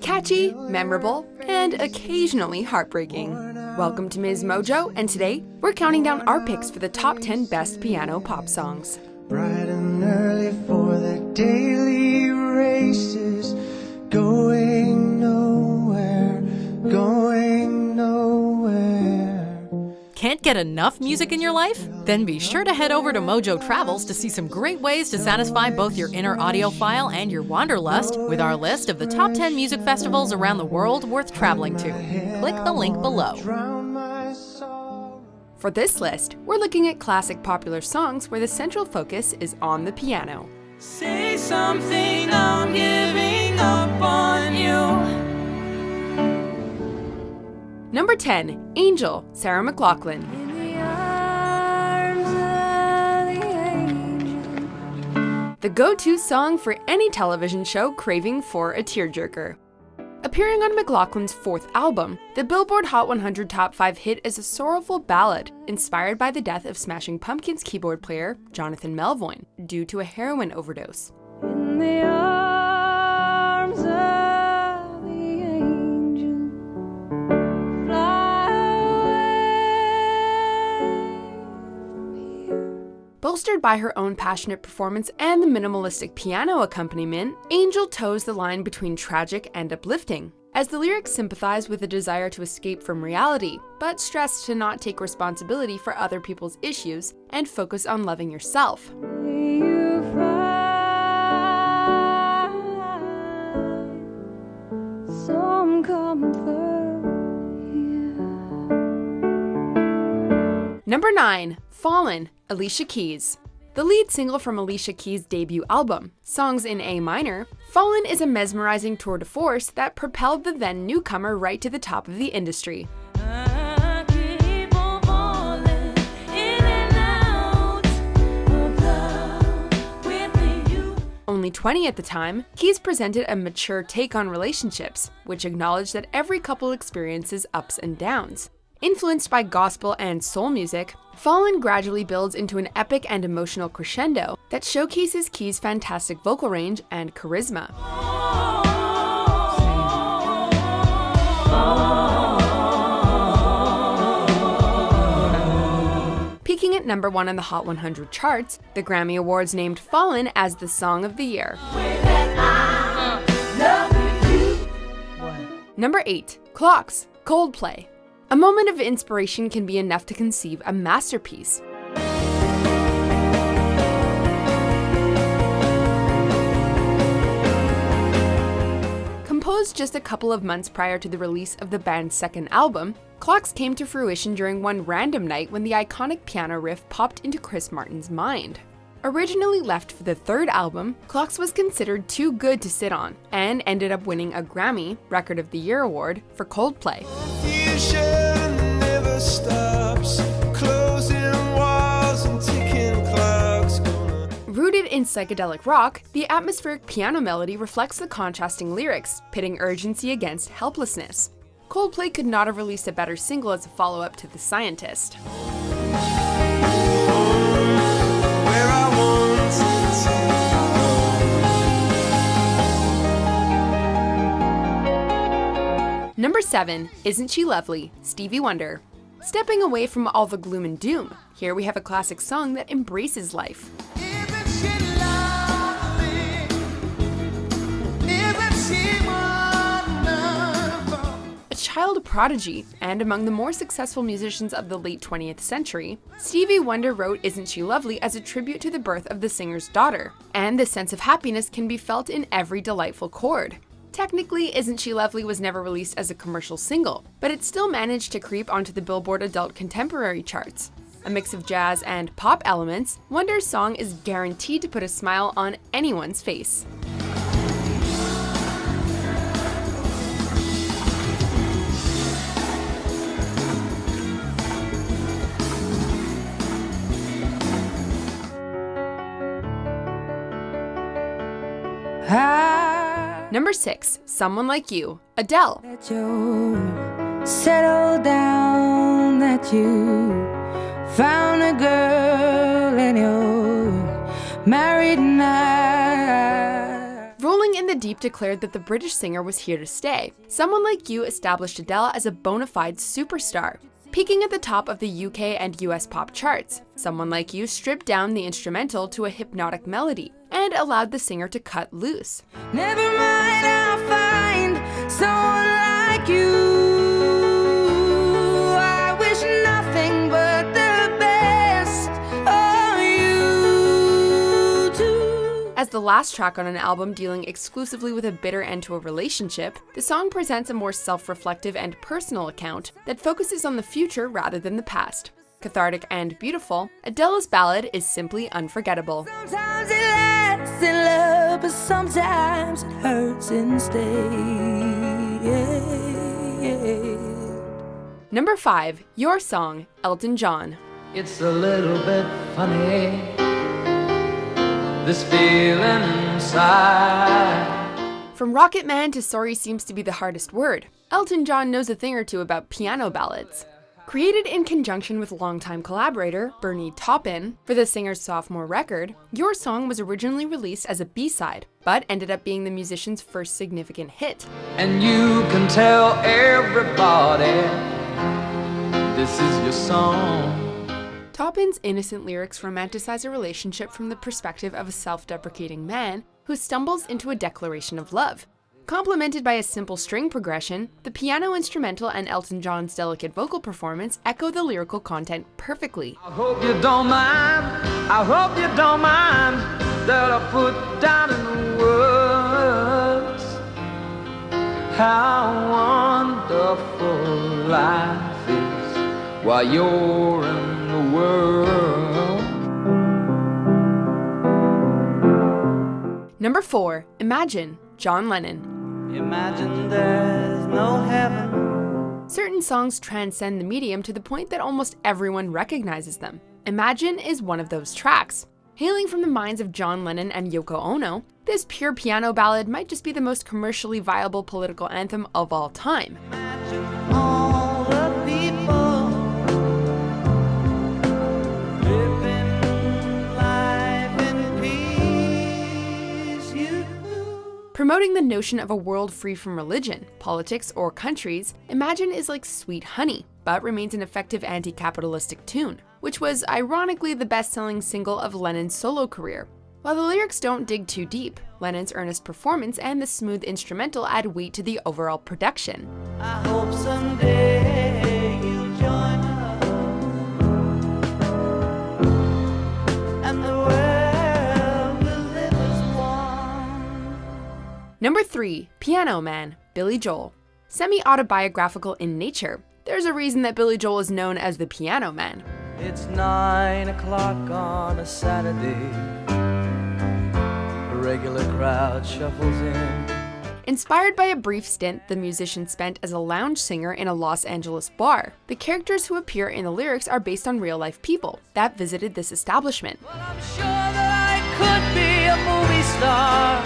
Catchy, memorable, and occasionally heartbreaking. Welcome to MsMojo, and today we're counting down our picks for the top 10 best piano pop songs. Bright and early for the daily races, going nowhere, going nowhere. Can't get enough music in your life? Then be sure to head over to Mojo Travels to see some great ways to satisfy both your inner audiophile and your wanderlust with our list of the top 10 music festivals around the world worth traveling to. Click the link below. For this list, we're looking at classic popular songs where the central focus is on the piano. Say something, I'm giving up on you. Number 10, Angel, Sarah McLachlan. In the arms of the angel. The go-to song for any television show craving for a tearjerker. Appearing on McLachlan's fourth album, the Billboard Hot 100 Top 5 hit is a sorrowful ballad inspired by the death of Smashing Pumpkins keyboard player Jonathan Melvoin due to a heroin overdose. In the arms of the angel. Fly away from here. Bolstered by her own passionate performance and the minimalistic piano accompaniment, Angel toes the line between tragic and uplifting, as the lyrics sympathize with the desire to escape from reality, but stress to not take responsibility for other people's issues and focus on loving yourself. May you find some comfort here. Number 9, Fallin, Alicia Keys. The lead single from Alicia Keys' debut album, Songs in A Minor, Fallin is a mesmerizing tour de force that propelled the then newcomer right to the top of the industry. I keep on falling in and out of love with you. Only 20 at the time, Keys presented a mature take on relationships, which acknowledged that every couple experiences ups and downs. Influenced by gospel and soul music, Fallin gradually builds into an epic and emotional crescendo that showcases Keys' fantastic vocal range and charisma. Peaking at number 1 on the Hot 100 charts, the Grammy Awards named Fallin as the Song of the Year. Number 8, Clocks, Coldplay. A moment of inspiration can be enough to conceive a masterpiece. Composed just a couple of months prior to the release of the band's second album, Clocks came to fruition during one random night when the iconic piano riff popped into Chris Martin's mind. Originally left for the third album, Clocks was considered too good to sit on, and ended up winning a Grammy Record of the Year award for Coldplay. Never stops, closing walls and ticking clocks. Rooted in psychedelic rock, the atmospheric piano melody reflects the contrasting lyrics, pitting urgency against helplessness. Coldplay could not have released a better single as a follow-up to The Scientist. Where I want to take. Number 7, Isn't She Lovely, Stevie Wonder. Stepping away from all the gloom and doom, here we have a classic song that embraces life. Isn't she lovely? Isn't she wonderful? A child prodigy, and among the more successful musicians of the late 20th century, Stevie Wonder wrote Isn't She Lovely as a tribute to the birth of the singer's daughter, and the sense of happiness can be felt in every delightful chord. Technically, Isn't She Lovely was never released as a commercial single, but it still managed to creep onto the Billboard Adult Contemporary charts. A mix of jazz and pop elements, Wonder's song is guaranteed to put a smile on anyone's face. Number 6, Someone Like You, Adele. That you settle down, that you found a girl and you're married now. in the Deep declared that the British singer was here to stay. Someone Like You established Adele as a bona fide superstar, peaking at the top of the UK and US pop charts. Someone Like You stripped down the instrumental to a hypnotic melody and allowed the singer to cut loose. Never mind, I'll find someone like you. I wish nothing but the best of you too. As the last track on an album dealing exclusively with a bitter end to a relationship, the song presents a more self-reflective and personal account that focuses on the future rather than the past. Cathartic and beautiful, Adele's ballad is simply unforgettable. Sometimes it lasts in love, but sometimes it hurts instead. Number 5, Your Song, Elton John. It's a little bit funny, this feeling inside. From Rocket Man to Sorry Seems to Be the Hardest Word, Elton John knows a thing or two about piano ballads. Created in conjunction with longtime collaborator Bernie Taupin for the singer's sophomore record, Your Song was originally released as a B-side, but ended up being the musician's first significant hit. And you can tell everybody this is your song. Taupin's innocent lyrics romanticize a relationship from the perspective of a self-deprecating man who stumbles into a declaration of love. Complemented by a simple string progression, the piano instrumental and Elton John's delicate vocal performance echo the lyrical content perfectly. I hope you don't mind, I hope you don't mind that I put down in words how wonderful life is while you're in the world. Number 4, Imagine, John Lennon. Imagine there's no heaven. Certain songs transcend the medium to the point that almost everyone recognizes them. Imagine is one of those tracks. Hailing from the minds of John Lennon and Yoko Ono, this pure piano ballad might just be the most commercially viable political anthem of all time. Imagine all the people living life in peace. Promoting the notion of a world free from religion, politics, or countries, Imagine is like sweet honey, but remains an effective anti-capitalistic tune, which was ironically the best-selling single of Lennon's solo career. While the lyrics don't dig too deep, Lennon's earnest performance and the smooth instrumental add weight to the overall production. I hope someday you'll join us and the world will live as one. Number 3, Piano Man, Billy Joel. Semi-autobiographical in nature, there's a reason that Billy Joel is known as the Piano Man. It's 9 o'clock on a Saturday. The regular crowd shuffles in. Inspired by a brief stint the musician spent as a lounge singer in a Los Angeles bar, the characters who appear in the lyrics are based on real-life people that visited this establishment. But I'm sure that I could be a movie star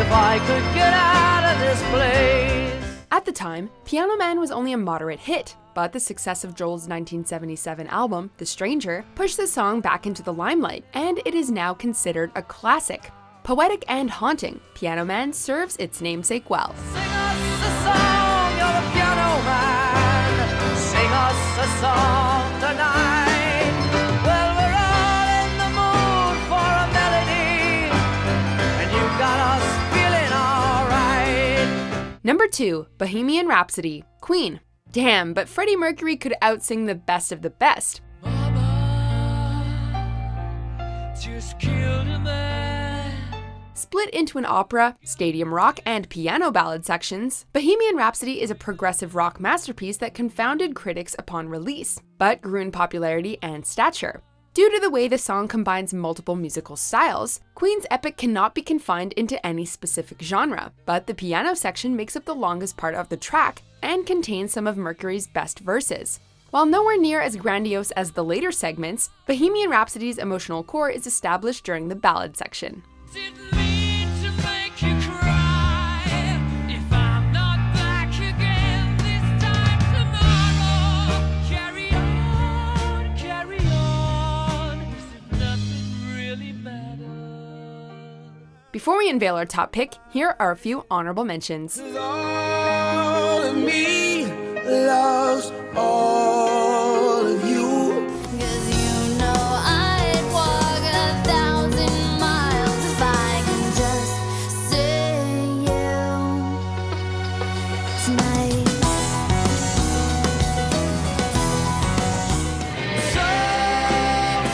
if I could get out of this place. At the time, Piano Man was only a moderate hit, but the success of Joel's 1977 album, The Stranger, pushed the song back into the limelight, and it is now considered a classic. Poetic and haunting, Piano Man serves its namesake well. Sing us a song, you're the piano man. Sing us a song tonight. Well, we're all in the mood for a melody, and you got us feeling alright. Number 2, Bohemian Rhapsody, Queen. Damn, but Freddie Mercury could outsing the best of the best. Mama just killed a man. Split into an opera, stadium rock, and piano ballad sections, Bohemian Rhapsody is a progressive rock masterpiece that confounded critics upon release, but grew in popularity and stature. Due to the way the song combines multiple musical styles, Queen's epic cannot be confined into any specific genre, but the piano section makes up the longest part of the track and contains some of Mercury's best verses. While nowhere near as grandiose as the later segments, Bohemian Rhapsody's emotional core is established during the ballad section. Didn't mean to make you cry. If I'm not back again this time tomorrow, carry on, as if nothing really matters. Before we unveil our top pick, here are a few honorable mentions. All of me loves all of you. Cause you know I'd walk 1,000 miles if I can just see you tonight. So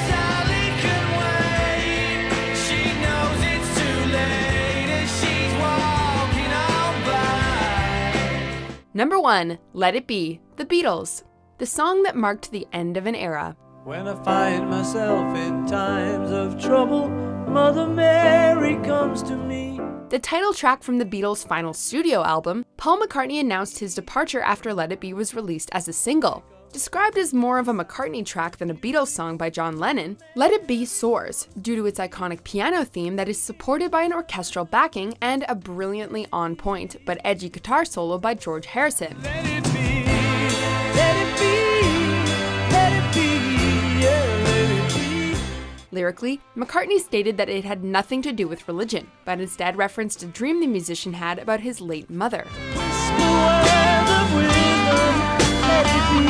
Sally can wait. She knows it's too late as she's walking on by. Number 1, Let It Be, The Beatles. The song that marked the end of an era. When I find myself in times of trouble, Mother Mary comes to me. The title track from the Beatles' final studio album, Paul McCartney announced his departure after Let It Be was released as a single. Described as more of a McCartney track than a Beatles song by John Lennon, Let It Be soars due to its iconic piano theme that is supported by an orchestral backing and a brilliantly on-point but edgy guitar solo by George Harrison. Let it be, let it be, let it be, yeah, let it be. Lyrically, McCartney stated that it had nothing to do with religion, but instead referenced a dream the musician had about his late mother. Whisper words of wisdom, let it be.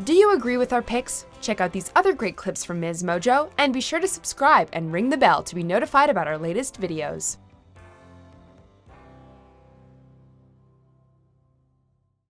Do you agree with our picks? Check out these other great clips from MsMojo, and be sure to subscribe and ring the bell to be notified about our latest videos.